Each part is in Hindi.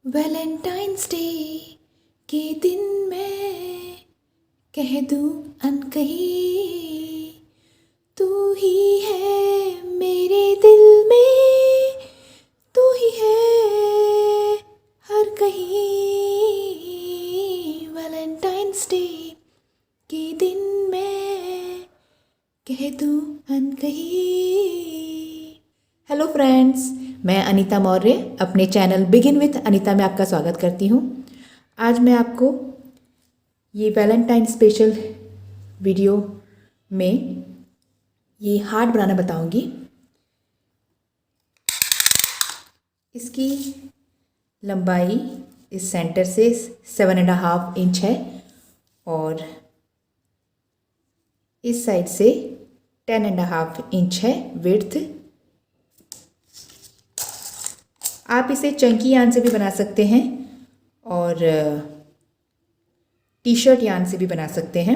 वैलेंटाइंस डे के दिन मैं कह दूं अनकही, तू ही है मेरे दिल में, तू ही है हर कहीं। वैलेंटाइंस डे के दिन मैं कह दूं अनकही। हेलो फ्रेंड्स, मैं अनीता मौर्य अपने चैनल बिगिन विथ अनीता में आपका स्वागत करती हूँ। आज मैं आपको ये वैलेंटाइन स्पेशल वीडियो में ये हार्ट बनाना बताऊंगी। इसकी लंबाई इस सेंटर से 7.5 इंच है और इस साइड से 10.5 इंच है विड्थ। आप इसे चंकी यान से भी बना सकते हैं और टी शर्ट यान से भी बना सकते हैं।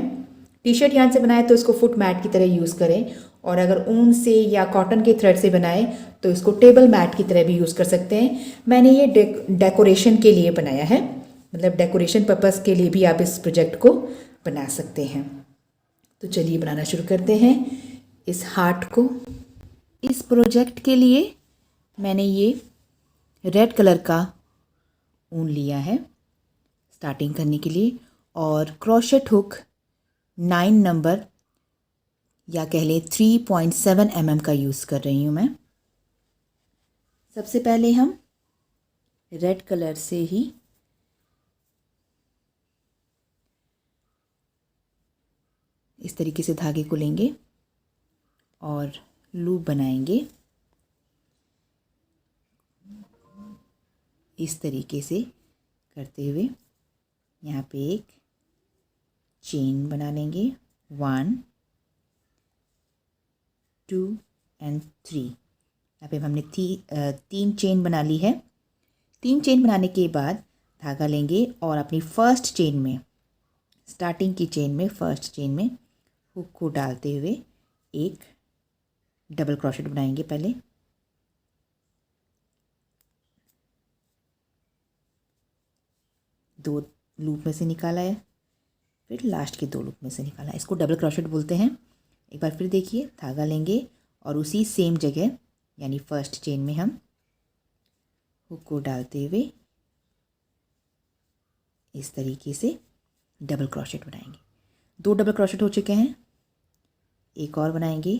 टी शर्ट यान से बनाए तो इसको फुट मैट की तरह यूज़ करें, और अगर ऊन से या कॉटन के थ्रेड से बनाए तो इसको टेबल मैट की तरह भी यूज़ कर सकते हैं। मैंने ये डेकोरेशन के लिए बनाया है, मतलब डेकोरेशन पर्पज़ के लिए भी आप इस प्रोजेक्ट को बना सकते हैं। तो चलिए बनाना शुरू करते हैं इस हार्ट को। इस प्रोजेक्ट के लिए मैंने ये रेड कलर का ऊन लिया है स्टार्टिंग करने के लिए, और क्रोशेट हुक 9 नंबर या कह लें 3.7 mm का यूज़ कर रही हूँ मैं। सबसे पहले हम रेड कलर से ही इस तरीके से धागे को लेंगे और लूप बनाएंगे इस तरीके से करते हुए। यहाँ पे एक चेन बना लेंगे, 1 2 and 3। यहाँ पे हमने 3 चेन बना ली है। 3 चेन बनाने के बाद धागा लेंगे और अपनी फर्स्ट चेन में, स्टार्टिंग की चेन में, फर्स्ट चेन में हुक को डालते हुए एक डबल क्रोशेट बनाएंगे। पहले दो लूप में से निकाला है, फिर लास्ट के 2 लूप में से निकाला है। इसको डबल क्रोशेट बोलते हैं। एक बार फिर देखिए, धागा लेंगे और उसी सेम जगह यानी फर्स्ट चेन में हम हुक को डालते हुए इस तरीके से डबल क्रोशेट बनाएंगे। 2 डबल क्रोशेट हो चुके हैं, एक और बनाएंगे।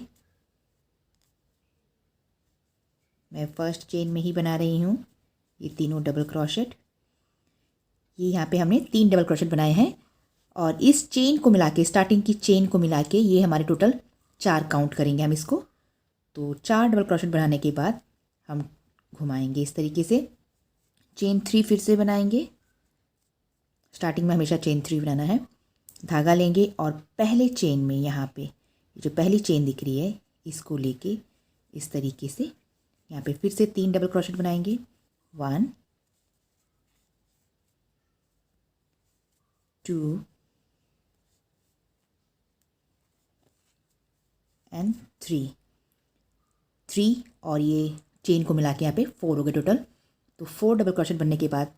मैं फर्स्ट चेन में ही बना रही हूँ ये तीनों डबल क्रोशेट। ये यहाँ पे हमने 3 डबल क्रोशेट बनाए हैं, और इस चेन को मिला के, स्टार्टिंग की चेन को मिला के ये हमारे टोटल 4 काउंट करेंगे हम इसको। तो 4 डबल क्रोशेट बनाने के बाद हम घुमाएंगे इस तरीके से। चेन 3 फिर से बनाएंगे। स्टार्टिंग में हमेशा चेन 3 बनाना है। धागा लेंगे और पहले चेन में, यहाँ पे जो पहली चेन दिख रही है, इसको लेके इस तरीके से यहाँ पे फिर से 3 डबल क्रोशेट बनाएंगे, 1 2 and 3 और ये चेन को मिला के यहाँ पे 4 हो गए टोटल। तो 4 डबल क्रोशेट बनने के बाद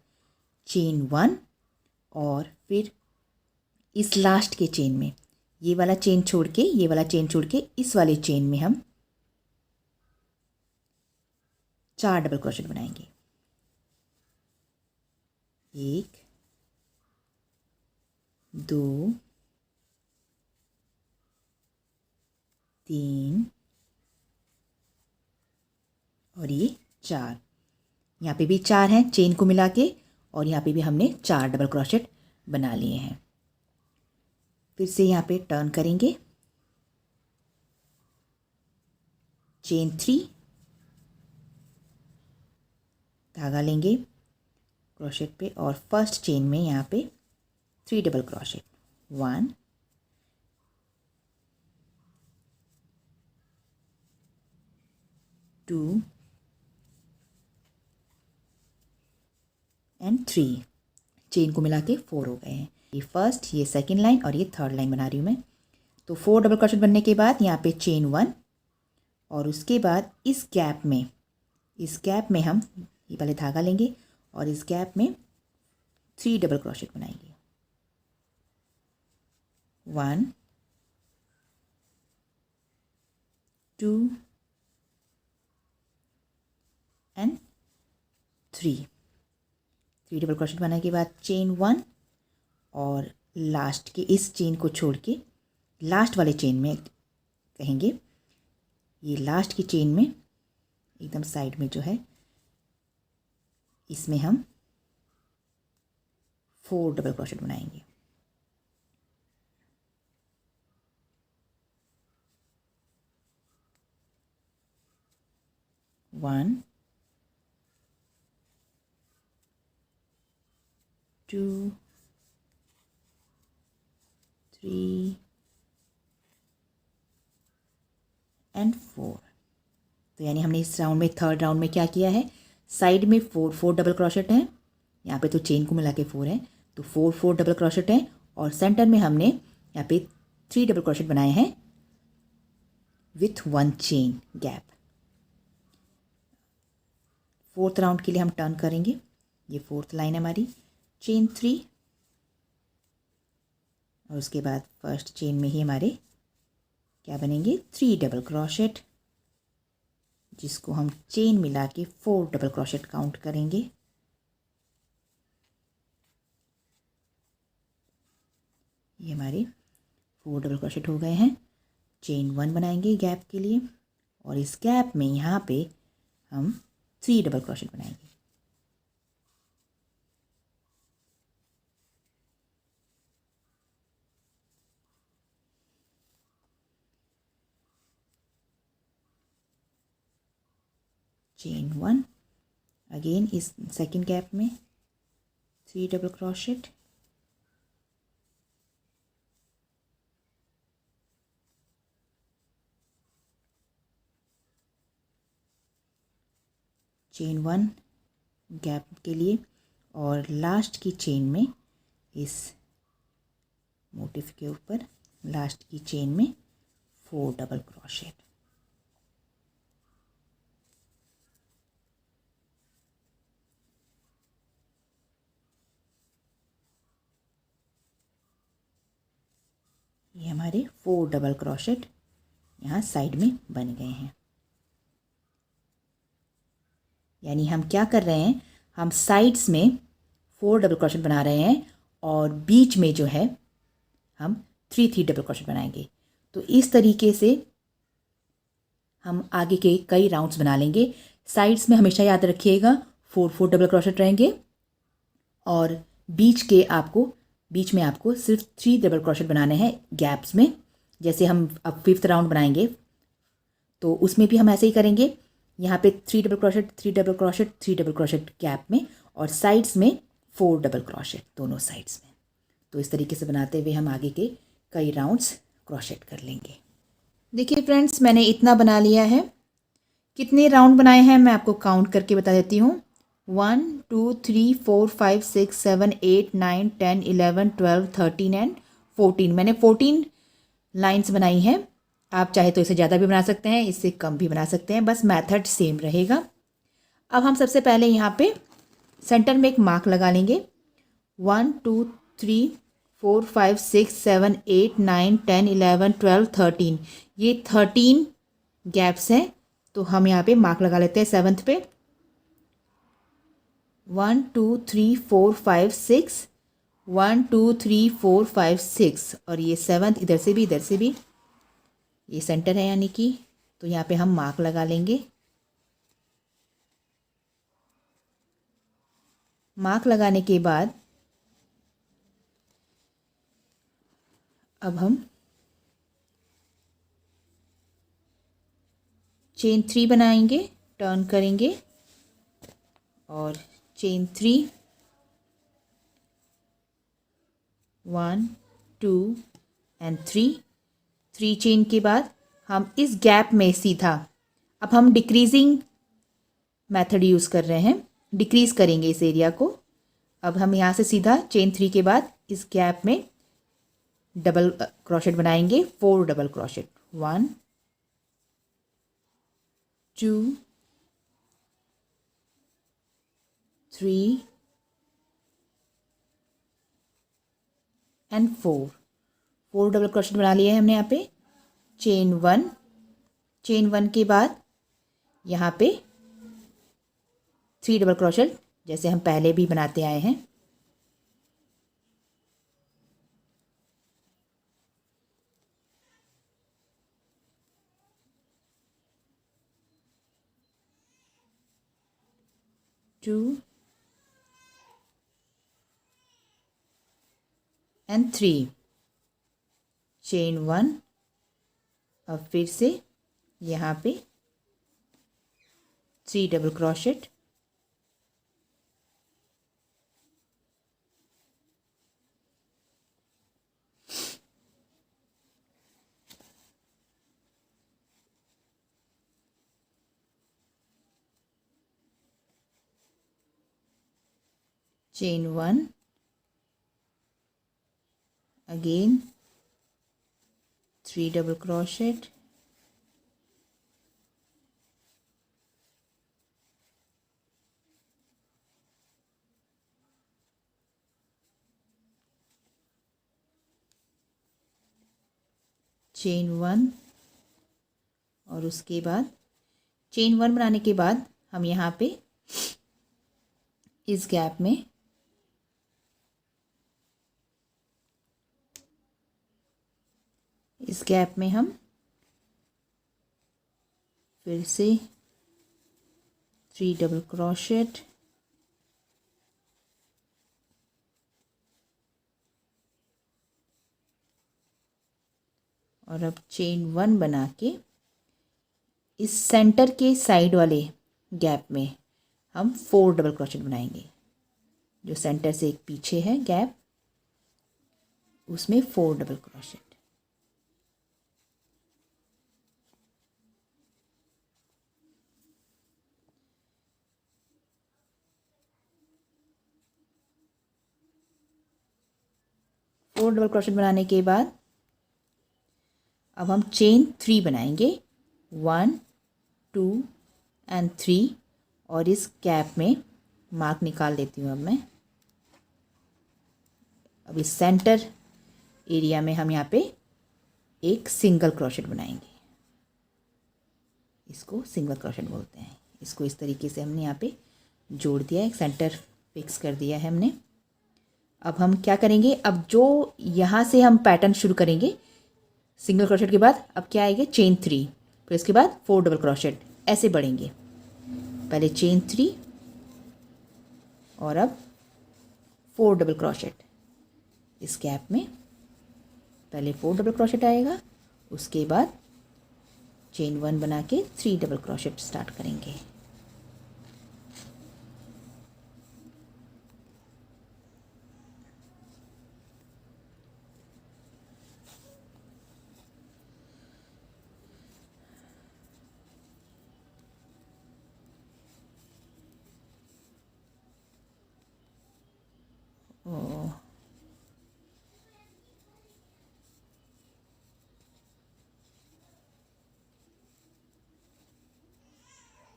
चेन 1, और फिर इस लास्ट के चेन में, ये वाला चेन छोड़ के, ये वाला चेन छोड़ के इस वाले चेन में हम 4 डबल क्रोशेट बनाएंगे। 1 2 3 और ये 4। यहाँ पे भी 4 हैं चेन को मिला के, और यहाँ पे भी हमने 4 डबल क्रोशेट बना लिए हैं। फिर से यहाँ पे टर्न करेंगे, चेन 3, धागा लेंगे क्रोशेट पे और फर्स्ट चेन में यहाँ पे 3 डबल क्रोशेट, 1 2 and 3। चेन को मिला के 4 हो गए हैं। ये फर्स्ट, ये सेकेंड लाइन और ये थर्ड लाइन बना रही हूँ मैं। तो 4 डबल क्रोशेट बनने के बाद यहाँ पे चेन 1, और उसके बाद इस गैप में हम ये पहले धागा लेंगे और इस गैप में 3 डबल क्रोशेट बनाएंगे। 1 2 एंड 3 डबल क्रोशेट बनाने के बाद चेन 1 और लास्ट के इस चेन को छोड़ के लास्ट वाले चेन में कहेंगे, ये लास्ट की चेन में एकदम साइड में जो है इसमें हम 4 डबल क्रोशेट बनाएंगे। 1 2 3 एंड 4। तो यानी हमने इस राउंड में, थर्ड राउंड में क्या किया है, साइड में 4 डबल क्रोशेट हैं, यहाँ पे तो चेन को मिला के 4 है, तो 4 डबल क्रोशेट हैं, और सेंटर में हमने यहाँ पे 3 डबल क्रोशेट बनाए हैं with 1 chain gap. Fourth round के लिए हम टर्न करेंगे, ये फोर्थ लाइन है हमारी, चेन 3 और उसके बाद फर्स्ट चेन में ही हमारे क्या बनेंगे, 3 डबल क्रोशेट, जिसको हम चेन मिला के 4 डबल क्रोशेट काउंट करेंगे। ये हमारे 4 डबल क्रोशेट हो गए हैं। चेन 1 बनाएंगे गैप के लिए, और इस गैप में यहाँ पे हम 3 डबल क्रोशेट बनाएंगे। चेन 1, अगेन इस सेकेंड गैप में 3 डबल क्रोशेट, चेन 1 गैप के लिए, और लास्ट की चेन में इस मोटिफ के ऊपर लास्ट की चेन में 4 डबल क्रोशेट। ये हमारे 4 डबल क्रोशेट यहाँ साइड में बन गए हैं। यानी हम क्या कर रहे हैं, हम साइड्स में 4 डबल क्रोशेट बना रहे हैं, और बीच में जो है हम 3 डबल क्रोशेट बनाएंगे। तो इस तरीके से हम आगे के कई राउंड्स बना लेंगे। साइड्स में हमेशा याद रखिएगा 4 डबल क्रोशेट रहेंगे, और बीच में आपको सिर्फ 3 डबल क्रोशेट बनाने हैं गैप्स में। जैसे हम अब 5th राउंड बनाएंगे तो उसमें भी हम ऐसे ही करेंगे, यहाँ पे 3 double crochet 3 double crochet 3 double crochet gap में, और साइड्स में 4 डबल क्रोशेट दोनों साइड्स में। तो इस तरीके से बनाते हुए हम आगे के कई राउंड्स क्रोशेट कर लेंगे। देखिए फ्रेंड्स, मैंने इतना बना लिया है। कितने राउंड बनाए हैं मैं आपको काउंट करके बता देती हूँ। 1 2 3 4 5 6 7 8 9 10 11 12 13 एंड 14। मैंने 14 लाइन्स बनाई हैं। आप चाहे तो इसे ज़्यादा भी बना सकते हैं, इससे कम भी बना सकते हैं, बस मेथड सेम रहेगा। अब हम सबसे पहले यहाँ पे सेंटर में एक मार्क लगा लेंगे। 1 2 3 4 5 6 7 8 9 10 11 12 13, ये 13 गैप्स हैं, तो हम यहाँ पे मार्क लगा लेते हैं 7th पे। 1 2 3 4 5 6, 1 2 3 4 5 6, और ये 7th इधर से भी, ये सेंटर है यानी कि, तो यहाँ पे हम मार्क लगा लेंगे। मार्क लगाने के बाद अब हम चेन 3 बनाएंगे, टर्न करेंगे, और चेन 3 1 2 एंड 3 चेन के बाद हम इस गैप में सीधा, अब हम डिक्रीजिंग मेथड यूज़ कर रहे हैं, डिक्रीज करेंगे इस एरिया को। अब हम यहाँ से सीधा चेन 3 के बाद इस गैप में डबल क्रोशेट बनाएंगे, 4 double crochet, 1 2 3 and 4 double crochet बना लिए हैं हमने यहाँ पे। चेन 1 के बाद यहाँ पे 3 डबल क्रोशेट जैसे हम पहले भी बनाते आए हैं। Two and 3 chain 1। अब फिर से यहाँ पे 3 double crochet, chain 1, again 3 double crochet, chain 1। और उसके बाद चेन 1 बनाने के बाद हम यहाँ पे इस गैप में हम फिर से 3 डबल क्रोशेट, और अब चेन 1 बना के इस सेंटर के साइड वाले गैप में हम 4 डबल क्रोशेट बनाएंगे। जो सेंटर से एक पीछे है गैप, उसमें 4 double crochet. Four double crochet बनाने के बाद अब हम चेन 3 बनाएंगे। 1 2 एंड 3, और इस गैप में मार्क निकाल लेती हूँ। अब मैं अब इस सेंटर एरिया में हम यहाँ पे एक सिंगल क्रोशेट बनाएंगे। इसको सिंगल क्रोशेट बोलते हैं। इसको इस तरीके से हमने यहाँ पे जोड़ दिया है, एक सेंटर फिक्स कर दिया है हमने। अब हम क्या करेंगे, अब जो यहाँ से हम पैटर्न शुरू करेंगे सिंगल क्रोशेट के बाद, अब क्या आएगा, चेन 3, फिर इसके बाद 4 डबल क्रोशेट, ऐसे बढ़ेंगे। पहले चेन 3 और अब 4 डबल क्रोशेट। इस गैप में पहले 4 डबल क्रोशेट आएगा, उसके बाद चेन 1 बना के 3 डबल क्रोशेट स्टार्ट करेंगे।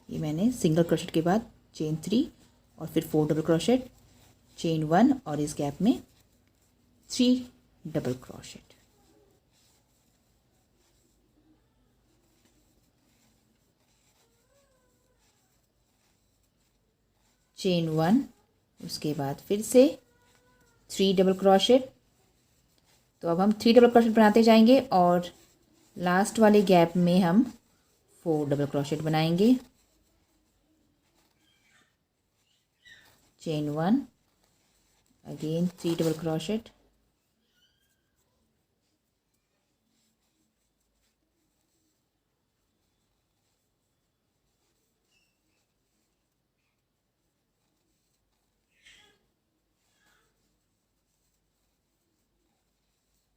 ये मैंने सिंगल क्रोशेट के बाद चेन 3 और फिर 4 डबल क्रोशेट, चेन 1 और इस गैप में 3 डबल क्रोशेट। चेन 1, उसके बाद फिर से 3 डबल क्रोशेट। तो अब हम 3 डबल क्रोशेट बनाते जाएंगे और लास्ट वाले गैप में हम 4 डबल क्रोशेट बनाएंगे। Chain 1, again 3 double crochet,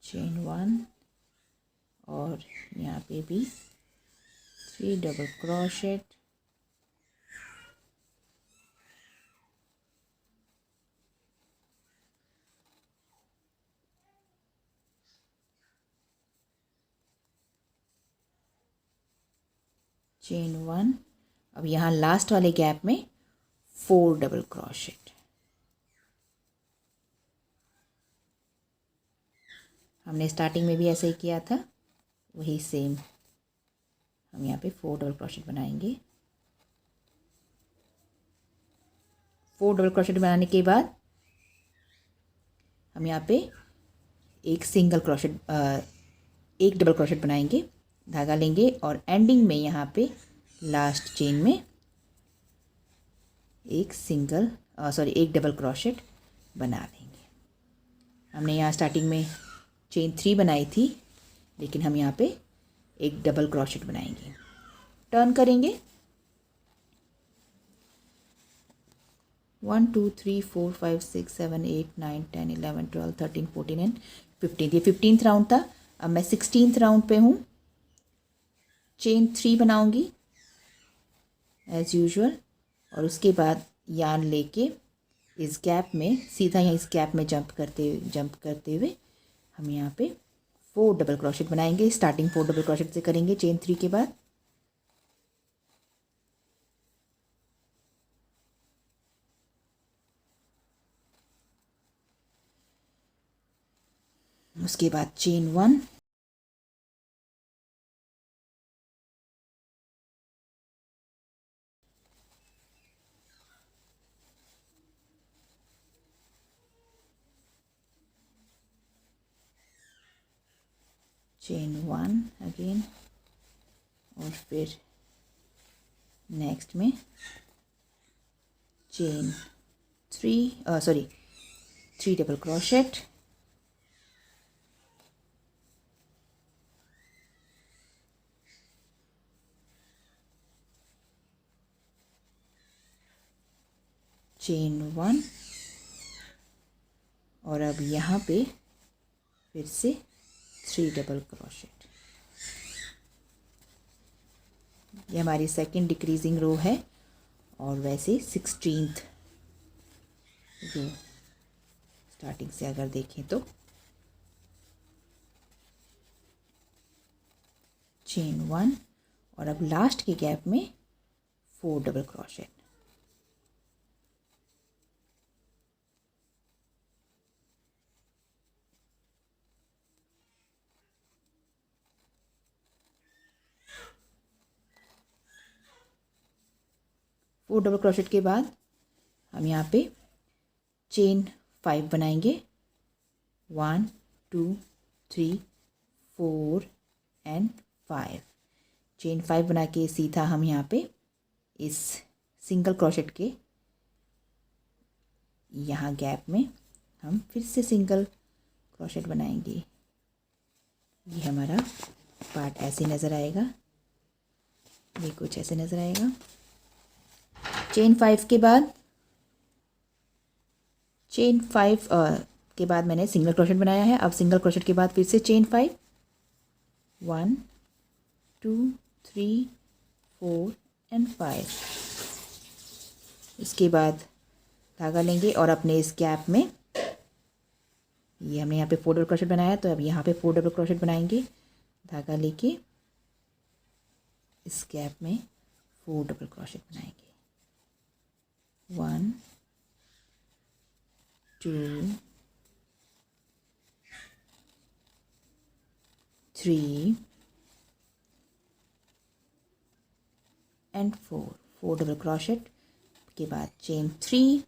chain 1 और यहाँ पे भी 3 डबल क्रोशेट, चेन 1। अब यहाँ लास्ट वाले गैप में 4 डबल क्रोशेट। हमने स्टार्टिंग में भी ऐसे ही किया था, वही सेम हम यहाँ पे 4 डबल क्रोशेट बनाएंगे। 4 डबल क्रोशेट बनाने के बाद हम यहाँ पे एक सिंगल क्रोशेट एक डबल क्रोशेट बनाएंगे, धागा लेंगे और एंडिंग में यहाँ पे लास्ट चेन में एक डबल क्रोशेट बना देंगे। हमने यहाँ स्टार्टिंग में चेन 3 बनाई थी, लेकिन हम यहाँ पे एक डबल क्रोशेट बनाएंगे। टर्न करेंगे 1 2 3 4 5 6 7 8 9 10 11 12 13 14 एंड 15। ये 15th राउंड था। अब मैं 16th राउंड पे हूँ। चेन 3 बनाऊंगी एज यूजुअल, और उसके बाद यार्न लेके इस गैप में सीधा यहाँ इस गैप में जंप करते हुए हम यहाँ पे 4 डबल क्रोशेट बनाएंगे। स्टार्टिंग 4 डबल क्रोशेट से करेंगे चेन 3 के बाद। उसके बाद चेन 1, चेन 1 अगेन, और फिर नेक्स्ट में चेन 3 डबल क्रोशेट, चेन 1, और अब यहाँ पे फिर से 3 डबल क्रोशेट। ये हमारी सेकंड डिक्रीजिंग रो है, और वैसे 16th रो स्टार्टिंग से अगर देखें तो चेन 1, और अब लास्ट के गैप में 4 double crochet. Four double crochet के बाद हम यहाँ पे चेन 5 बनाएंगे। 1 2 3 4 एंड 5। चेन 5 बना के सीधा हम यहाँ पे इस सिंगल क्रोशेट के यहाँ गैप में हम फिर से सिंगल क्रोशेट बनाएंगे। ये हमारा पार्ट ऐसे नज़र आएगा, ये कुछ ऐसे नज़र आएगा। चेन 5 के बाद के बाद मैंने सिंगल क्रोशेट बनाया है। अब सिंगल क्रोशेट के बाद फिर से चेन 5, 1 2 3 4 एंड 5। इसके बाद धागा लेंगे और अपने इस गैप में, ये हमने यहाँ पे 4 डबल क्रोशेट बनाया, तो अब यहाँ पे 4 डबल क्रोशेट बनाएंगे। धागा लेके इस गैप में 4 डबल क्रोशेट बनाएंगे। 1 2 3 एंड 4 डबल क्रोशेट के बाद chain 3,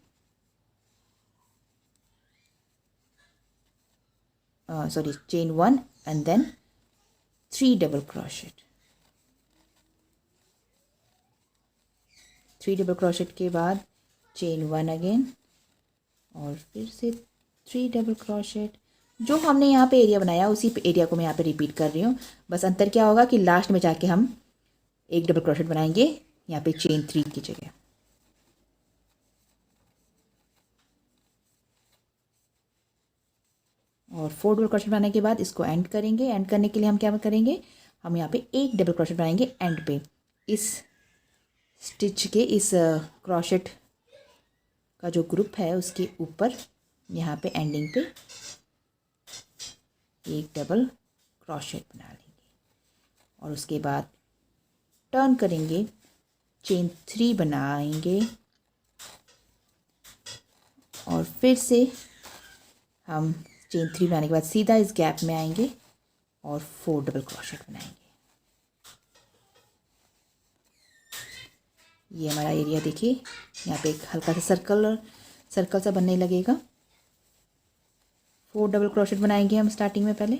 chain 1 and then 3 double crochet. 3 double crochet के बाद चेन 1 अगेन, और फिर से 3 डबल क्रोशेट। जो हमने यहाँ पे एरिया बनाया उसी एरिया को मैं यहाँ पे रिपीट कर रही हूँ। बस अंतर क्या होगा कि लास्ट में जाके हम एक डबल क्रोशेट बनाएंगे यहाँ पे चेन 3 की जगह। और 4 डबल क्रोशेट बनाने के बाद इसको एंड करेंगे। एंड करने के लिए हम क्या करेंगे, हम यहाँ पे एक डबल क्रोशेट बनाएंगे एंड पे, इस स्टिच के इस क्रोशेट का जो ग्रुप है उसके ऊपर यहाँ पे एंडिंग पे एक डबल क्रोशेट बना लेंगे। और उसके बाद टर्न करेंगे, चेन 3 बनाएंगे और फिर से हम चेन 3 बनाने के बाद सीधा इस गैप में आएंगे और 4 डबल क्रोशेट बनाएंगे। ये हमारा एरिया देखिए, यहाँ पे एक हल्का सा सर्कल सा बनने लगेगा। 4 डबल क्रोशेट बनाएंगे हम स्टार्टिंग में पहले।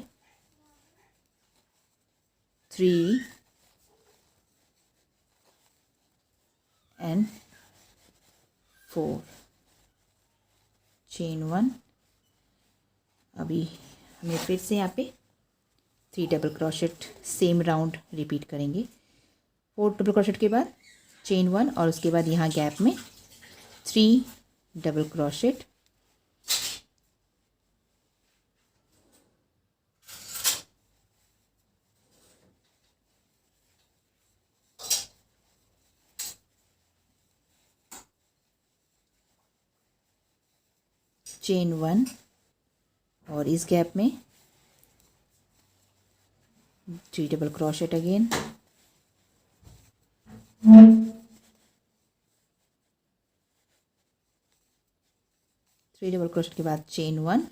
3 एंड 4 चेन 1। अभी हमें फिर से यहाँ पे 3 double crochet same round repeat करेंगे। 4 डबल क्रोशेट के बाद चेन 1 और उसके बाद यहाँ गैप में 3 डबल क्रोशेट। चेन 1 और इस गैप में 3 double crochet again. Three double crochet के बाद चेन 1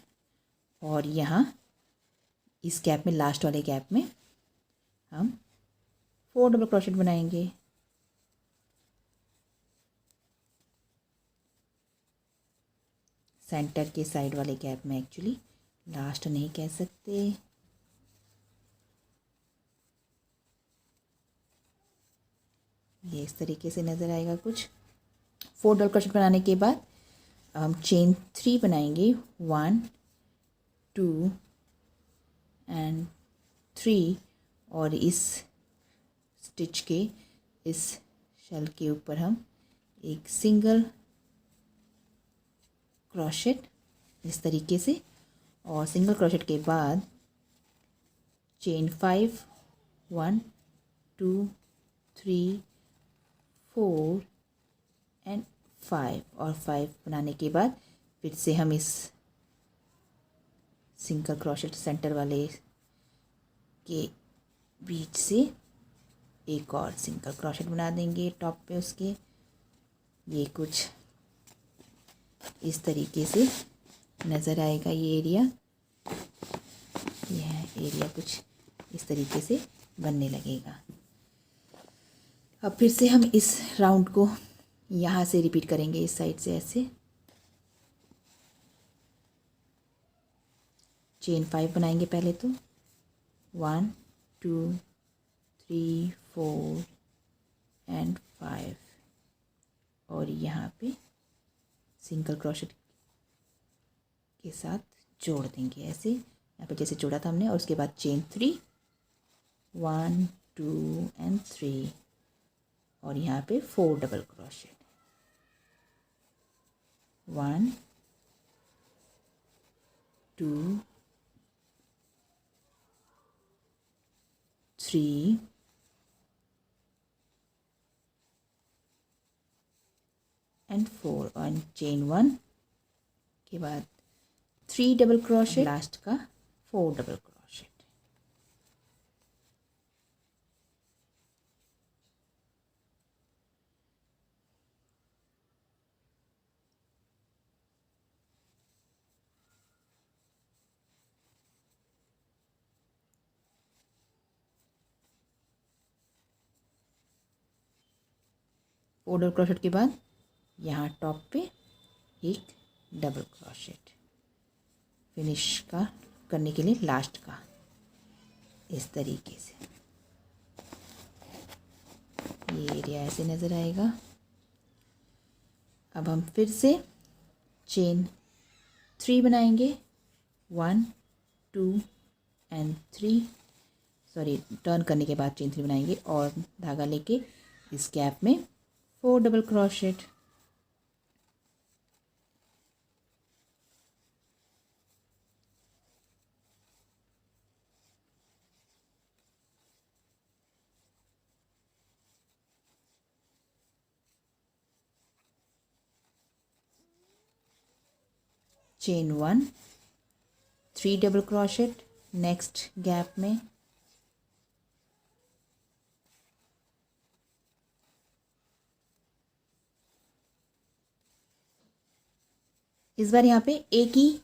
और यहाँ इस गैप में, लास्ट वाले गैप में हम 4 डबल क्रोशेट बनाएंगे। सेंटर के साइड वाले गैप में, एक्चुअली लास्ट नहीं कह सकते। ये इस तरीके से नज़र आएगा कुछ। 4 डबल क्रोशेट बनाने के बाद हम चेन 3 बनाएंगे। 1 2 एंड 3 और इस स्टिच के इस शेल के ऊपर हम एक सिंगल क्रोशेट इस तरीके से, और सिंगल क्रोशेट के बाद चेन 5 1 2 3 4 एंड 5 और 5 बनाने के बाद फिर से हम इस सिंगल क्रोशेट सेंटर वाले के बीच से एक और सिंगल क्रोशेट बना देंगे टॉप पे उसके। ये कुछ इस तरीके से नज़र आएगा ये एरिया। यह एरिया कुछ इस तरीके से बनने लगेगा। अब फिर से हम इस राउंड को यहाँ से रिपीट करेंगे, इस साइड से ऐसे। चेन 5 बनाएंगे पहले तो। 1 2 3 4 एंड 5 और यहाँ पे सिंगल क्रोशेट के साथ जोड़ देंगे ऐसे, यहाँ पे जैसे जोड़ा था हमने। और उसके बाद चेन 3 1 2 एंड 3 और यहाँ पे 4 डबल क्रोशेट। 1 2 3 एंड 4 और चेन 1 के बाद 3 डबल क्रोशेट, लास्ट का 4 double crochet. Four double crochet के बाद यहाँ टॉप पे एक डबल क्रोशेट फिनिश का करने के लिए, लास्ट का इस तरीके से ये एरिया ऐसे नज़र आएगा। अब हम फिर से चेन 3 बनाएंगे। 1 2 एंड 3, सॉरी, टर्न करने के बाद चेन 3 बनाएंगे और धागा लेके इस गैप में 4 double crochet. Chain 1 3 double crochet next gap में। इस बार यहाँ पे एक ही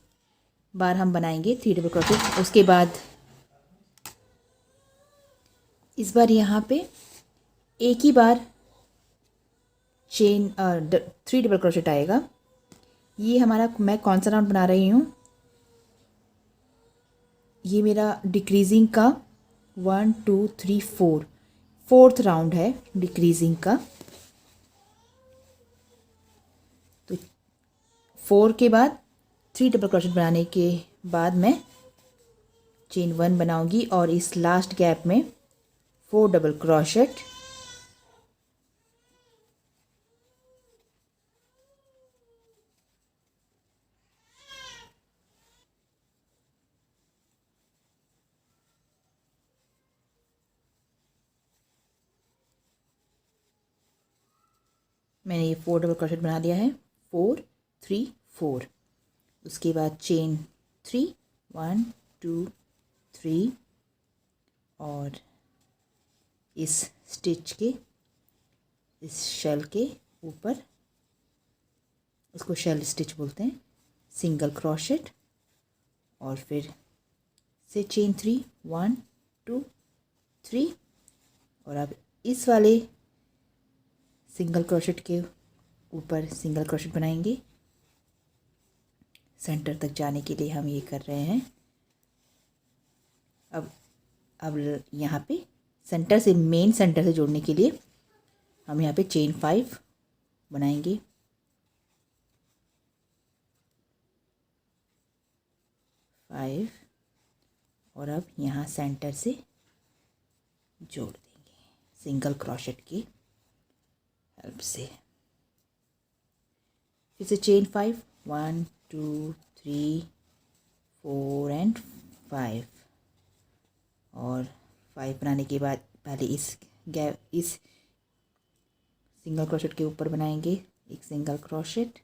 बार हम बनाएंगे 3 डबल क्रोशेट। उसके बाद इस बार यहाँ पे एक ही बार चेन 3 डबल क्रोशेट आएगा। ये हमारा, मैं कौन सा राउंड बना रही हूँ, ये मेरा डिक्रीजिंग का 1 2 3 4 फोर्थ राउंड है डिक्रीजिंग का। तो 4 के बाद 3 डबल क्रोशेट बनाने के बाद मैं चेन 1 बनाऊंगी और इस लास्ट गैप में 4 डबल क्रोशेट। मैंने ये 4 डबल क्रोशेट बना लिया है, 4 3 4। उसके बाद चेन 3 1 2 3 और इस स्टिच के, इस शेल के ऊपर, इसको शेल स्टिच बोलते हैं, सिंगल क्रोशेट और फिर से चेन 3 1 2 3। और अब इस वाले सिंगल क्रोशेट के ऊपर सिंगल क्रोशेट बनाएंगे। सेंटर तक जाने के लिए हम ये कर रहे हैं। अब यहाँ पे सेंटर से, मेन सेंटर से जोड़ने के लिए हम यहाँ पे चेन 5 बनाएंगे। और अब यहाँ सेंटर से जोड़ देंगे सिंगल क्रोशेट की हेल्प से। फिर से चेन 5 1 2 3 4 एंड 5। और 5 बनाने के बाद पहले इस सिंगल क्रोशेट के ऊपर बनाएंगे एक सिंगल क्रोशेट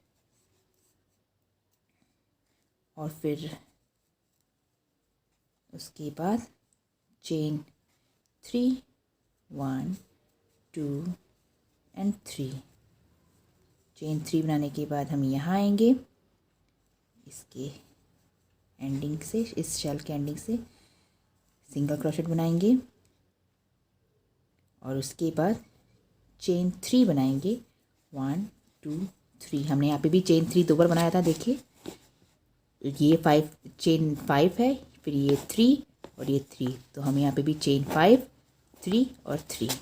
और फिर उसके बाद चेन 3 1 2 एंड 3। चेन 3 बनाने के बाद हम यहाँ आएंगे, इसके एंडिंग से, इस शेल के एंडिंग से सिंगल क्रोशेट बनाएंगे और उसके बाद चेन 3 बनाएंगे 1 2 3। हमने यहाँ पे भी चेन 3 2 बार बनाया था, देखिए ये 5 चेन 5 है, फिर ये 3 और ये 3। तो हम यहाँ पे भी चेन 5 3 और 3।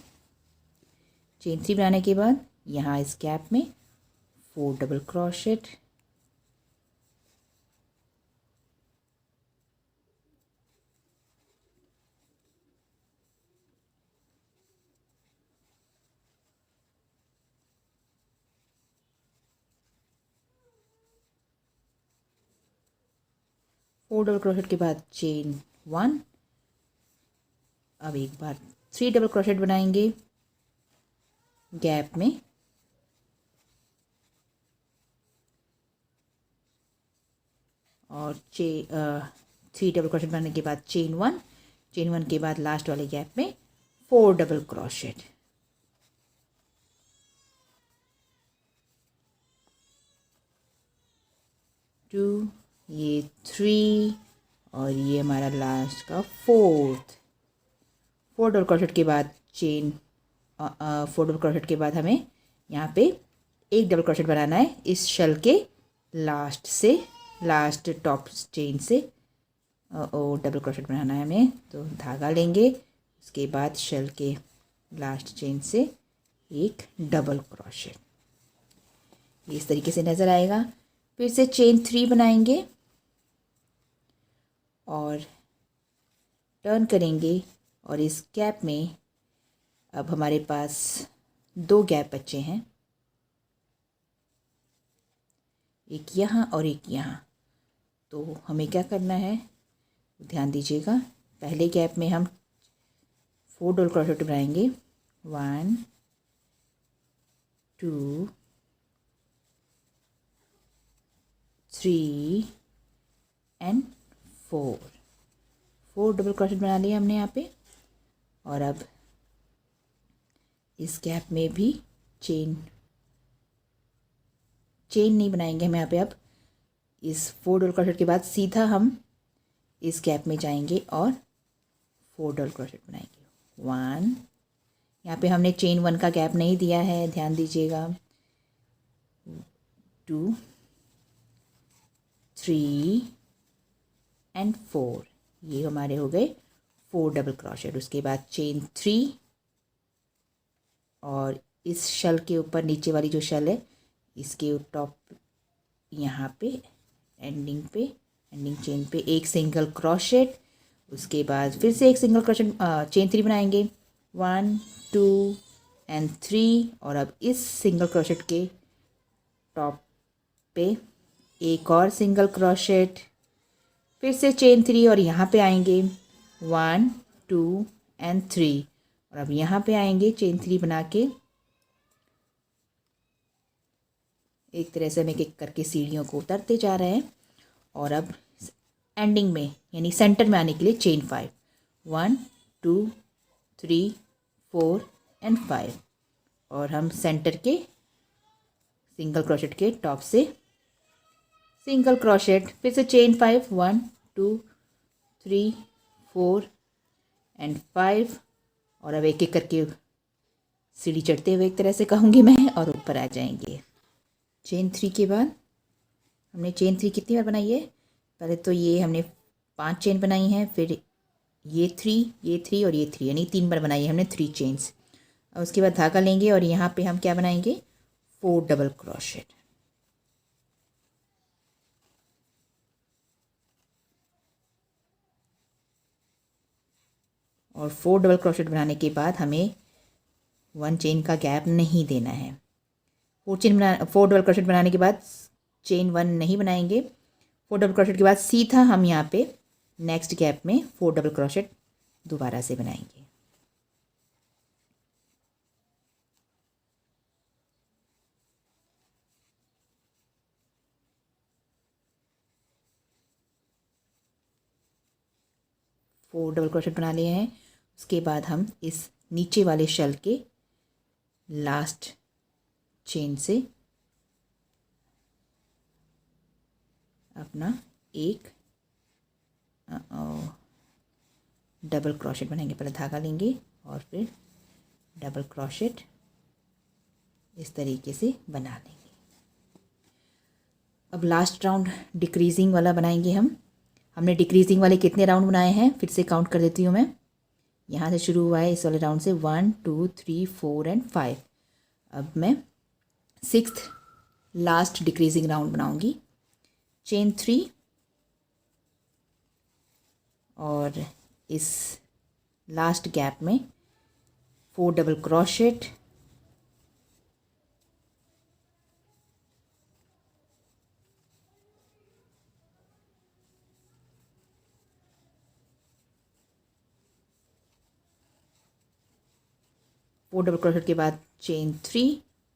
चेन 3 बनाने के बाद यहाँ इस गैप में 4 डबल क्रोशेट डबल क्रोशेट के बाद चेन 1। अब एक बार 3 डबल क्रोशेट बनाएंगे गैप में और 3 डबल क्रोशेट बनाने के बाद चेन 1 के बाद लास्ट वाले गैप में 4 डबल क्रोशेट। टू, ये 3 और ये हमारा लास्ट का 4 डबल क्रोशेट के बाद चेन 4 डबल क्रोशेट के बाद हमें यहाँ पे एक डबल क्रोशेट बनाना है इस शेल के लास्ट से, लास्ट टॉप चेन से डबल क्रोशेट बनाना है हमें। तो धागा लेंगे, उसके बाद शेल के लास्ट चेन से एक डबल क्रोशेट इस तरीके से नज़र आएगा। फिर से चेन 3 बनाएंगे और टर्न करेंगे और इस गैप में अब हमारे पास 2 गैप बचे हैं, एक यहाँ और एक यहाँ। तो हमें क्या करना है, ध्यान दीजिएगा। पहले गैप में हम 4 डबल क्रोशेट बनाएंगे 1 2 3 एंड 4 डबल क्रोशेट बना लिए हमने यहाँ पे। और अब इस गैप में भी चेन नहीं बनाएंगे हम यहाँ पे। अब इस 4 डबल क्रोशेट के बाद सीधा हम इस गैप में जाएंगे और 4 डबल क्रोशेट बनाएंगे। 1, यहाँ पे हमने चेन 1 का गैप नहीं दिया है, ध्यान दीजिएगा। 2, 3 एंड 4, ये हमारे हो गए 4 डबल क्रोशेट। उसके बाद चेन 3 और इस शल के ऊपर नीचे वाली जो शल है इसके टॉप यहाँ पे एंडिंग चेन पे एक सिंगल क्रोशेट। उसके बाद फिर से एक सिंगल क्रोशेट चेन 3 बनाएंगे। 1, 2 एंड 3 और अब इस सिंगल क्रोशेट के टॉप पे एक और सिंगल क्रोशेट, फिर से चेन 3 और यहाँ पे आएंगे 1, 2 एंड 3 और अब यहाँ पे आएंगे चेन 3 बना के एक तरह से हम एक एक करके सीढ़ियों को उतरते जा रहे हैं। और अब एंडिंग में यानी सेंटर में आने के लिए चेन 5, 1, 2, 3, 4 एंड 5 और हम सेंटर के सिंगल क्रोशेट के टॉप से सिंगल क्रोशेट, फिर से चेन 5, 1, 2, 3, 4 एंड 5 और अब एक एक करके सीढ़ी चढ़ते हुए एक तरह से कहूँगी मैं और ऊपर आ जाएंगे। चेन 3 के बाद हमने चेन 3 कितनी बार बनाई है? पहले तो ये हमने 5 चेन बनाई हैं, फिर ये 3 और ये 3 यानी 3 बार बनाई है हमने 3 चेन्स। और उसके बाद धागा लेंगे और यहाँ पे हम क्या बनाएंगे? 4 डबल क्रोशेट। और 4 डबल क्रोशेट बनाने के बाद हमें 1 चेन का गैप नहीं देना है। 4 डबल क्रोशेट बनाने के बाद चेन 1 नहीं बनाएंगे। 4 डबल क्रोशेट के बाद सीधा हम यहाँ पे नेक्स्ट गैप में 4 डबल क्रोशेट दोबारा से बनाएंगे। फोर डबल क्रोशेट बना लिए हैं। उसके बाद हम इस नीचे वाले शेल के लास्ट चेन से अपना एक डबल क्रोशेट बनाएंगे। पहले धागा लेंगे और फिर डबल क्रोशेट इस तरीके से बना लेंगे। अब लास्ट राउंड डिक्रीजिंग वाला बनाएंगे हम। हमने डिक्रीजिंग वाले कितने राउंड बनाए हैं फिर से काउंट कर देती हूँ मैं। यहाँ से शुरू हुआ है इस वाले राउंड से 1, 2, 3, 4 एंड 5। अब मैं 6th लास्ट डिक्रीजिंग राउंड बनाऊंगी। चेन 3 और इस लास्ट गैप में 4 double crochet, four double crochet के बाद चेन 3,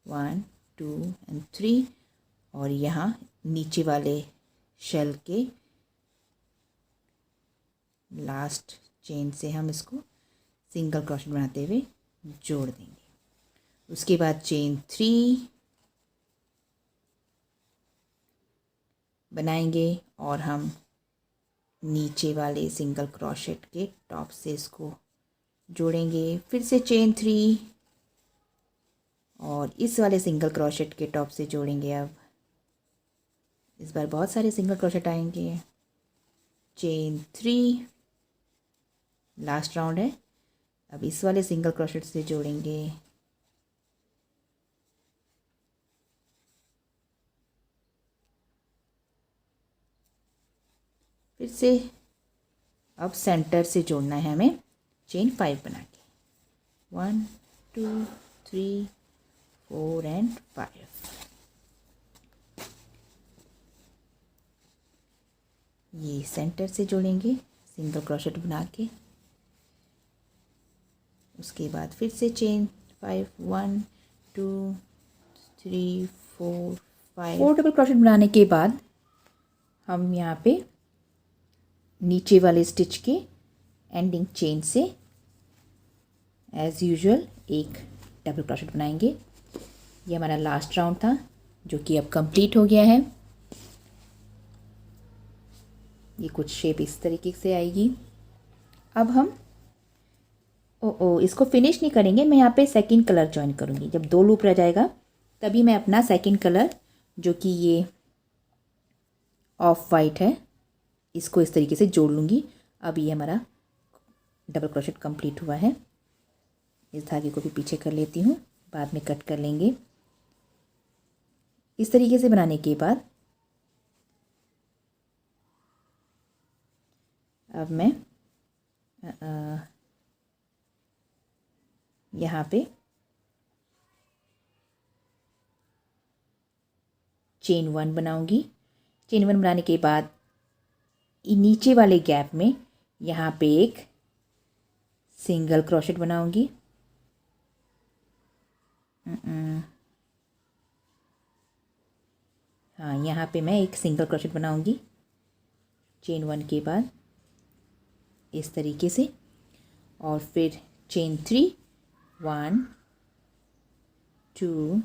1, 2 एंड 3 और यहाँ नीचे वाले शेल के लास्ट चेन से हम इसको सिंगल क्रोशेट बनाते हुए जोड़ देंगे। उसके बाद चेन 3 बनाएंगे और हम नीचे वाले सिंगल क्रोशेट के टॉप से इसको जोड़ेंगे। फिर से चेन 3 और इस वाले सिंगल क्रोशेट के टॉप से जोड़ेंगे। अब इस बार बहुत सारे सिंगल क्रोशेट आएंगे। चेन 3 लास्ट राउंड है। अब इस वाले सिंगल क्रोशेट से जोड़ेंगे। फिर से अब सेंटर से जोड़ना है हमें चेन 5 बना के। 1, 2, 3, 4 एंड 5। ये सेंटर से जोड़ेंगे सिंगल क्रोशेट बना के। उसके बाद फिर से चेन 5, 1, 2, 3, 4, 5। 4 डबल क्रोशेट बनाने के बाद हम यहाँ पे नीचे वाले स्टिच के एंडिंग चेन से एज़ यूजुअल एक डबल क्रोशेट बनाएंगे। ये हमारा लास्ट राउंड था जो कि अब कंप्लीट हो गया है। ये कुछ शेप इस तरीके से आएगी। अब हम इसको फिनिश नहीं करेंगे, मैं यहाँ पे सेकंड कलर ज्वाइन करूँगी। जब 2 लूप रह जाएगा तभी मैं अपना सेकंड कलर, जो कि ये ऑफ वाइट है, इसको इस तरीके से जोड़ लूँगी। अब ये हमारा डबल क्रोशेट कंप्लीट हुआ है। इस धागे को भी पीछे कर लेती हूँ, बाद में कट कर लेंगे। इस तरीके से बनाने के बाद अब मैं यहाँ पे चेन 1 बनाऊंगी। चेन 1 बनाने के बाद नीचे वाले गैप में यहाँ पे एक सिंगल क्रोशेट बनाऊंगी। हाँ, यहाँ पे मैं एक सिंगल क्रोशेट बनाऊंगी चेन 1 के बाद इस तरीके से, और फिर चेन 3, 1 2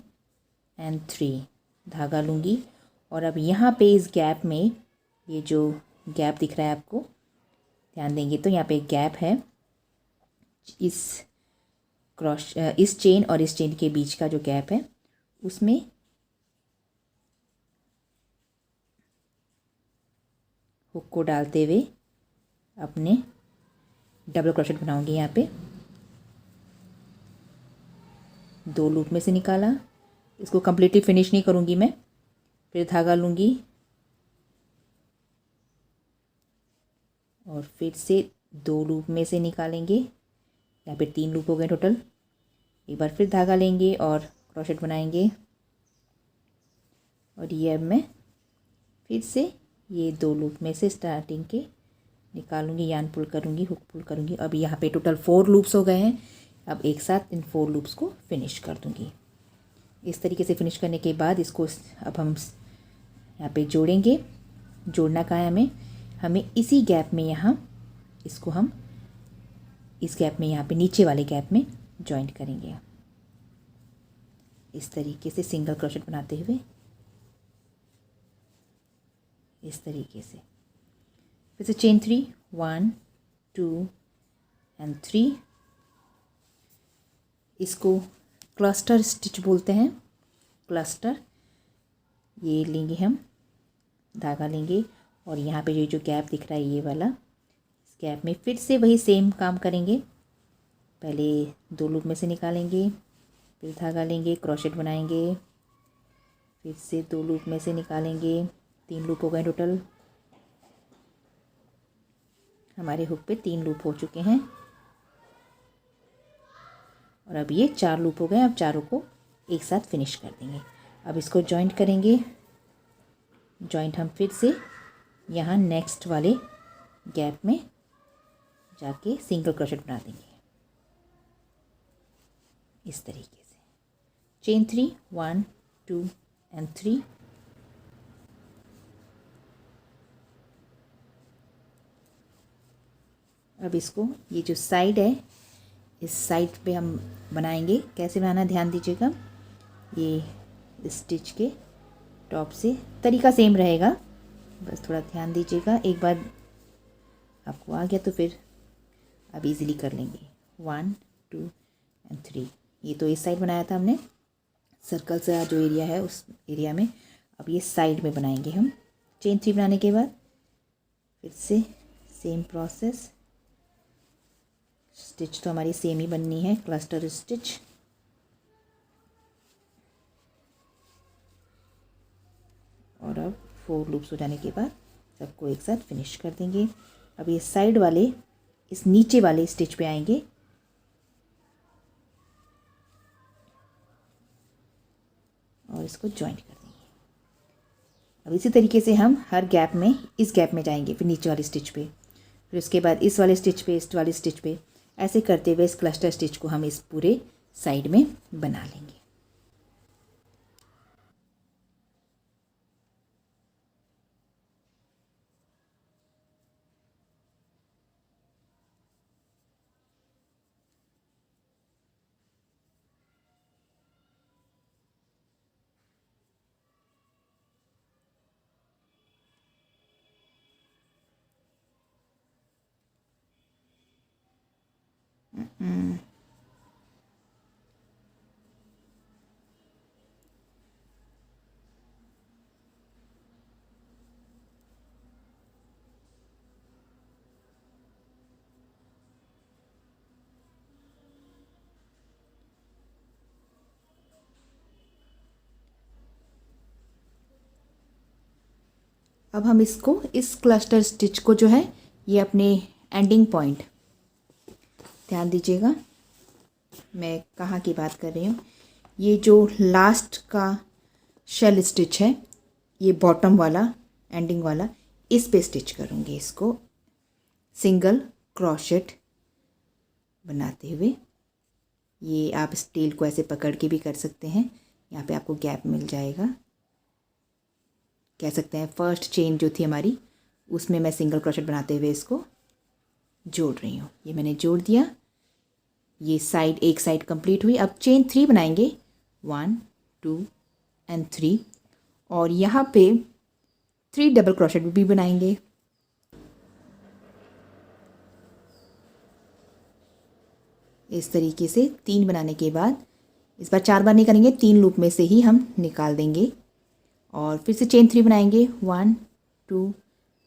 एंड 3 धागा लूँगी। और अब यहाँ पे इस गैप में, ये जो गैप दिख रहा है आपको, ध्यान देंगे तो यहाँ पे एक गैप है। इस चेन और इस चेन के बीच का जो गैप है, उसमें हुक को डालते हुए अपने डबल क्रोशेट बनाऊंगी। यहाँ पे 2 लूप में से निकाला, इसको कम्प्लीटली फिनिश नहीं करूँगी मैं। फिर धागा लूँगी और फिर से 2 लूप में से निकालेंगे। यहाँ पे 3 लूप हो गए टोटल। एक बार फिर धागा लेंगे और क्रोशेट बनाएंगे, और ये अब मैं फिर से ये 2 लूप में से स्टार्टिंग के निकालूंगी, यान पुल करूँगी, हुक पुल करूँगी। अब यहाँ पे टोटल 4 लूप्स हो गए हैं। अब एक साथ इन 4 लूप्स को फिनिश कर दूँगी। इस तरीके से फिनिश करने के बाद इसको अब हम यहाँ पे जोड़ेंगे। जोड़ना कहाँ है हमें इसी गैप में, यहाँ इसको हम इस गैप में, यहाँ पे नीचे वाले गैप में जॉइंट करेंगे इस तरीके से, सिंगल क्रोशेट बनाते हुए इस तरीके से। फिर से चेन 3, 1 2 एंड 3। इसको क्लस्टर स्टिच बोलते हैं। क्लस्टर, ये लेंगे हम, धागा लेंगे और यहाँ पे जो गैप दिख रहा है ये वाला, इस गैप में फिर से वही सेम काम करेंगे। पहले 2 लूप में से निकालेंगे, फिर धागा लेंगे, क्रोशेट बनाएंगे, फिर से 2 लूप में से निकालेंगे। 3 लूप हो गए टोटल। हमारे हुक पे 3 लूप हो चुके हैं और अब ये 4 लूप हो गए। अब चारों को एक साथ फिनिश कर देंगे। अब इसको जॉइंट करेंगे। जॉइंट हम फिर से यहाँ नेक्स्ट वाले गैप में जाके सिंगल क्रोशेट बना देंगे इस तरीके से। Chain 3, 1 2 and 3। अब इसको, ये जो साइड है, इस साइड पे हम बनाएंगे। कैसे बनाना ध्यान दीजिएगा। ये स्टिच के टॉप से तरीका सेम रहेगा, बस थोड़ा ध्यान दीजिएगा। एक बार आपको आ गया तो फिर अब इजीली कर लेंगे। 1 2 एंड 3। ये तो इस साइड बनाया था हमने, सर्कल सा जो एरिया है उस एरिया में। अब ये साइड में बनाएंगे हम। चेन 3 बनाने के बाद फिर से सेम प्रोसेस। स्टिच तो हमारी सेम ही बननी है, क्लस्टर स्टिच। और अब 4 लूप्स हो जाने के बाद सबको एक साथ फिनिश कर देंगे। अब ये साइड वाले इस नीचे वाले स्टिच पे आएंगे और इसको जॉइंट कर देंगे। अब इसी तरीके से हम हर गैप में, इस गैप में जाएंगे, फिर नीचे वाले स्टिच पे, फिर उसके बाद इस वाले स्टिच पे, इस वाले स्टिच पे, ऐसे करते हुए इस क्लस्टर स्टिच को हम इस पूरे साइड में बना लेंगे। अब हम इसको, इस क्लस्टर स्टिच को जो है, ये अपने एंडिंग पॉइंट, ध्यान दीजिएगा मैं कहाँ की बात कर रही हूँ, ये जो लास्ट का शेल स्टिच है, ये बॉटम वाला एंडिंग वाला, इस पे स्टिच करूँगी इसको सिंगल क्रोशेट बनाते हुए। ये आप इस टेल को ऐसे पकड़ के भी कर सकते हैं, यहाँ पे आपको गैप मिल जाएगा। कह सकते हैं फर्स्ट चेन जो थी हमारी, उसमें मैं सिंगल क्रोशेट बनाते हुए इसको जोड़ रही हूँ। ये मैंने जोड़ दिया, ये साइड, एक साइड कंप्लीट हुई। अब चेन 3 बनाएंगे, 1 2 एंड 3, और यहाँ पे 3 डबल क्रोशेट भी बनाएंगे। इस तरीके से 3 बनाने के बाद, इस बार 4 बार नहीं करेंगे, 3 लूप में से ही हम निकाल देंगे। और फिर से चेन 3 बनाएंगे, 1 2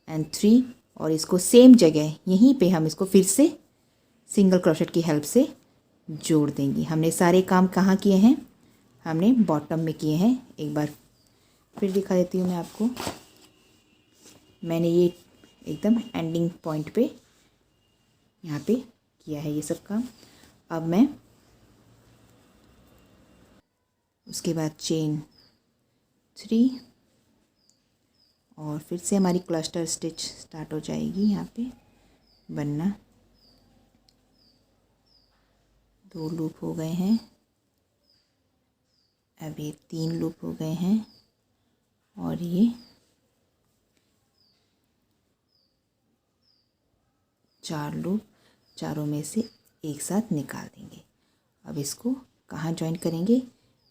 एंड 3, और इसको सेम जगह यहीं पे हम इसको फिर से सिंगल क्रोशेट की हेल्प से जोड़ देंगे। हमने सारे काम कहाँ किए हैं, हमने बॉटम में किए हैं। एक बार फिर दिखा देती हूँ मैं आपको। मैंने ये एकदम एंडिंग पॉइंट पे यहाँ पे किया है ये सब काम। अब मैं उसके बाद चेन 3, और फिर से हमारी क्लस्टर स्टिच स्टार्ट हो जाएगी यहाँ पे बनना। 2 लूप हो गए हैं, अभी 3 लूप हो गए हैं, और ये 4 लूप, चारों में से एक साथ निकाल देंगे। अब इसको कहाँ जॉइन करेंगे,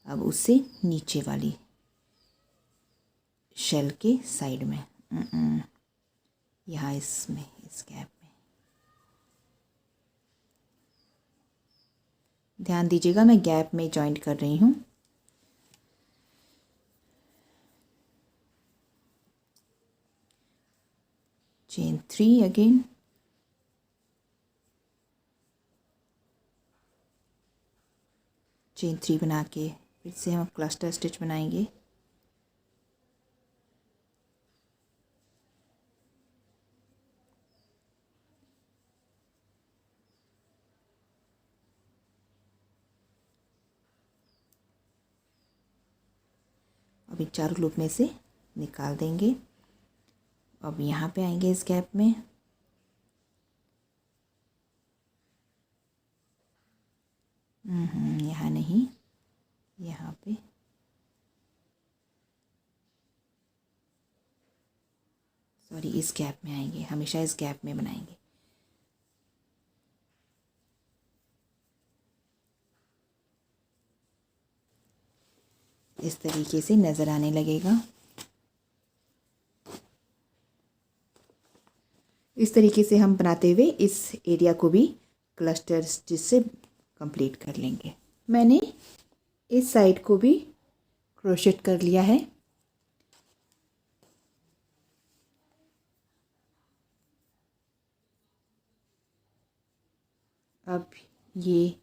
अब उससे नीचे वाली शेल के साइड में, यहाँ इसमें, इस गैप में। ध्यान दीजिएगा मैं गैप में जॉइंट कर रही हूँ। चेन 3 अगेन, चेन 3 बना के फिर से हम क्लस्टर स्टिच बनाएंगे। अभी 4 लूप में से निकाल देंगे। अब यहाँ पे आएंगे इस गैप में, यहाँ नहीं, यहाँ पे सॉरी, इस गैप में आएंगे, हमेशा इस गैप में बनाएंगे। इस तरीके से नज़र आने लगेगा। इस तरीके से हम बनाते हुए इस एरिया को भी क्लस्टर स्टिच से कंप्लीट कर लेंगे। मैंने इस साइड को भी क्रोशेट कर लिया है। अब ये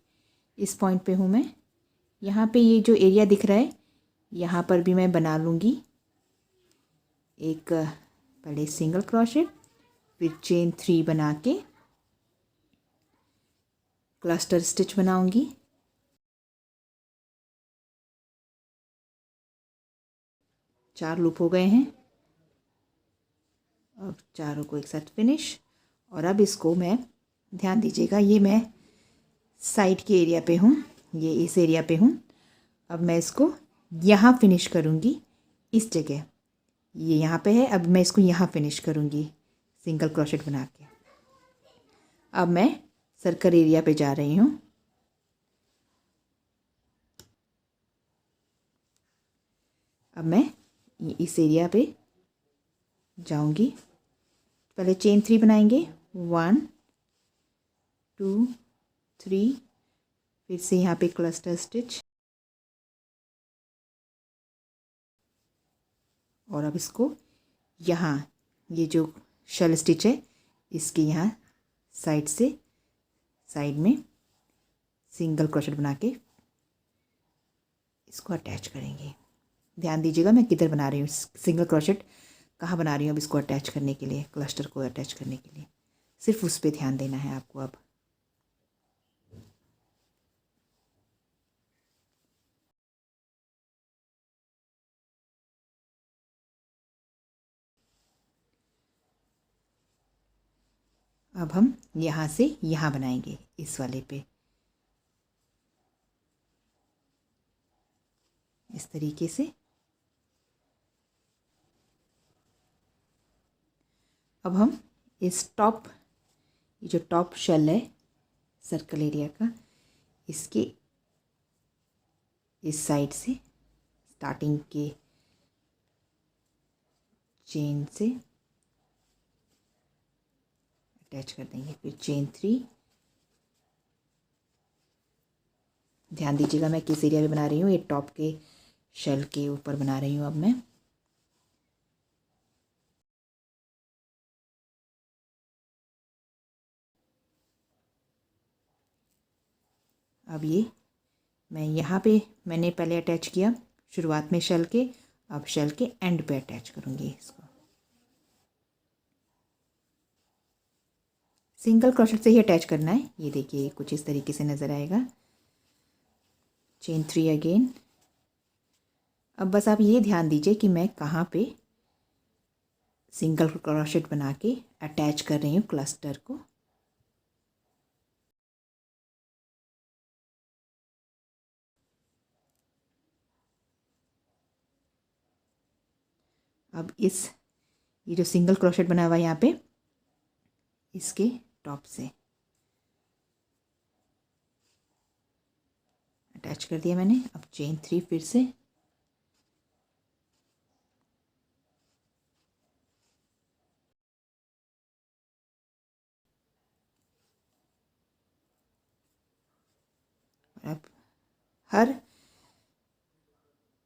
इस पॉइंट पे हूँ मैं, यहाँ पे ये जो एरिया दिख रहा है, यहाँ पर भी मैं बना लूँगी एक पहले सिंगल क्रोशेट, फिर चेन 3 बना के क्लस्टर स्टिच बनाऊंगी। चार लूप हो गए हैं, अब चारों को एक साथ फिनिश। और अब इसको मैं, ध्यान दीजिएगा, ये मैं साइड के एरिया पे हूँ, ये इस एरिया पे हूँ। अब मैं इसको यहाँ फिनिश करूँगी, इस जगह ये यहाँ पे है। अब मैं इसको यहाँ फिनिश करूँगी सिंगल क्रोशेट बना के। अब मैं सर्कल एरिया पे जा रही हूँ। अब मैं इस एरिया पे जाऊँगी। पहले चेन 3 बनाएंगे, 1 2 3, फिर से यहाँ पे क्लस्टर स्टिच, और अब इसको यहाँ ये जो शेल स्टिच है इसके यहाँ साइड से साइड में सिंगल क्रोशेट बना के इसको अटैच करेंगे। ध्यान दीजिएगा मैं किधर बना रही हूँ, सिंगल क्रोशेट कहाँ बना रही हूँ अब इसको अटैच करने के लिए, क्लस्टर को अटैच करने के लिए, सिर्फ उस पर ध्यान देना है आपको। अब हम यहाँ से यहाँ बनाएंगे इस वाले पे, इस तरीके से। अब हम इस टॉप, ये जो टॉप शेल है सर्कल एरिया का, इसके इस साइड से स्टार्टिंग के चेन से अटैच कर देंगे, फिर चेन 3। ध्यान दीजिएगा मैं किस एरिया में बना रही हूँ, ये टॉप के शेल के ऊपर बना रही हूँ अब मैं। अब ये मैं यहाँ पे मैंने पहले अटैच किया शुरुआत में शेल के, अब शेल के एंड पे अटैच करूँगी इसको। सिंगल क्रोशेट से ही अटैच करना है, ये देखिए कुछ इस तरीके से नज़र आएगा। Chain 3 again. अब बस आप ये ध्यान दीजिए कि मैं कहाँ पे सिंगल क्रोशेट बना के अटैच कर रही हूँ क्लस्टर को। अब ये जो सिंगल क्रोशेट बना हुआ है यहाँ पे, इसके टॉप से अटैच कर दिया मैंने। अब चेन 3 फिर से, अब हर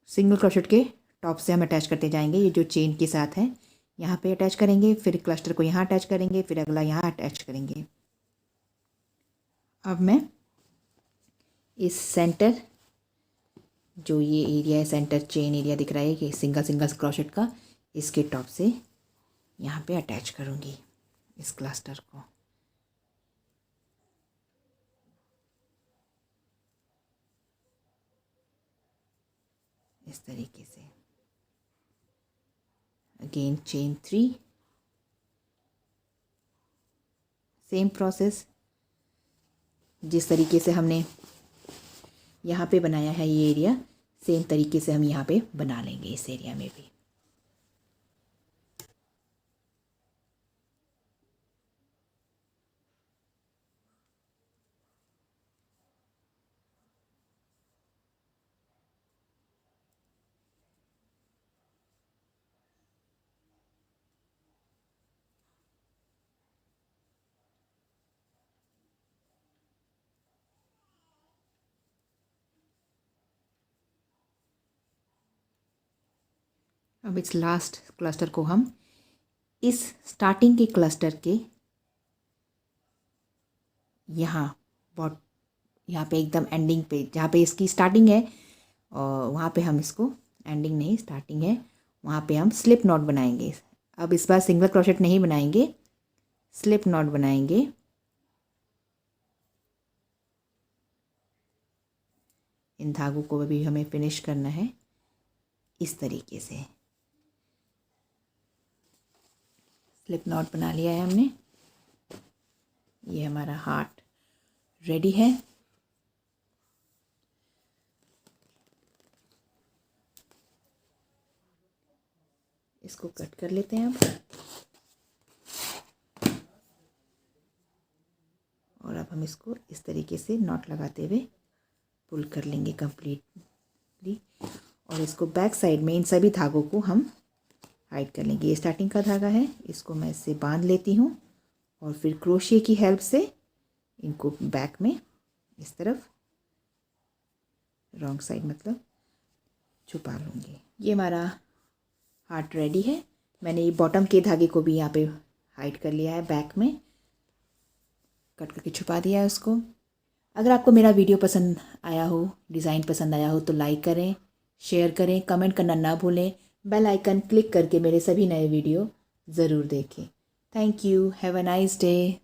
सिंगल क्रोशेट के टॉप से हम अटैच करते जाएंगे। ये जो चेन के साथ है यहाँ पे अटैच करेंगे, फिर क्लस्टर को यहाँ अटैच करेंगे, फिर अगला यहाँ अटैच करेंगे। अब मैं इस सेंटर, जो ये एरिया है सेंटर चेन एरिया दिख रहा है कि सिंगल सिंगल क्रोशेट का, इसके टॉप से यहाँ पे अटैच करूँगी इस क्लस्टर को। इस तरीके से अगेन चेन 3, सेम प्रोसेस जिस तरीके से हमने यहाँ पे बनाया है ये एरिया, सेम तरीके से हम यहाँ पे बना लेंगे इस एरिया में भी। अब इस लास्ट क्लस्टर को हम इस स्टार्टिंग के क्लस्टर के यहाँ यहाँ पे एकदम एंडिंग पे, जहाँ पे इसकी स्टार्टिंग है और वहाँ पे हम इसको, एंडिंग नहीं स्टार्टिंग है, वहाँ पे हम स्लिप नॉट बनाएंगे। अब इस बार सिंगल क्रोशेट नहीं बनाएंगे, स्लिप नॉट बनाएंगे। इन धागों को भी हमें फिनिश करना है इस तरीके से। स्लिप नॉट बना लिया है हमने, ये हमारा हार्ट रेडी है। इसको कट कर लेते हैं अब, और अब हम इसको इस तरीके से नॉट लगाते हुए पुल कर लेंगे कंप्लीटली, और इसको बैक साइड में इन सभी धागों को हम हाइड कर लेंगे। ये स्टार्टिंग का धागा है, इसको मैं इससे बांध लेती हूँ और फिर क्रोशिया की हेल्प से इनको बैक में इस तरफ, रॉन्ग साइड मतलब छुपा लूँगी। ये हमारा हार्ट रेडी है। मैंने ये बॉटम के धागे को भी यहाँ पे हाइड कर लिया है, बैक में कट करके छुपा दिया है उसको। अगर आपको मेरा वीडियो पसंद आया हो, डिज़ाइन पसंद आया हो तो लाइक करें, शेयर करें, कमेंट करना ना भूलें। बेल आइकन क्लिक करके मेरे सभी नए वीडियो ज़रूर देखें। Thank you. Have a nice day.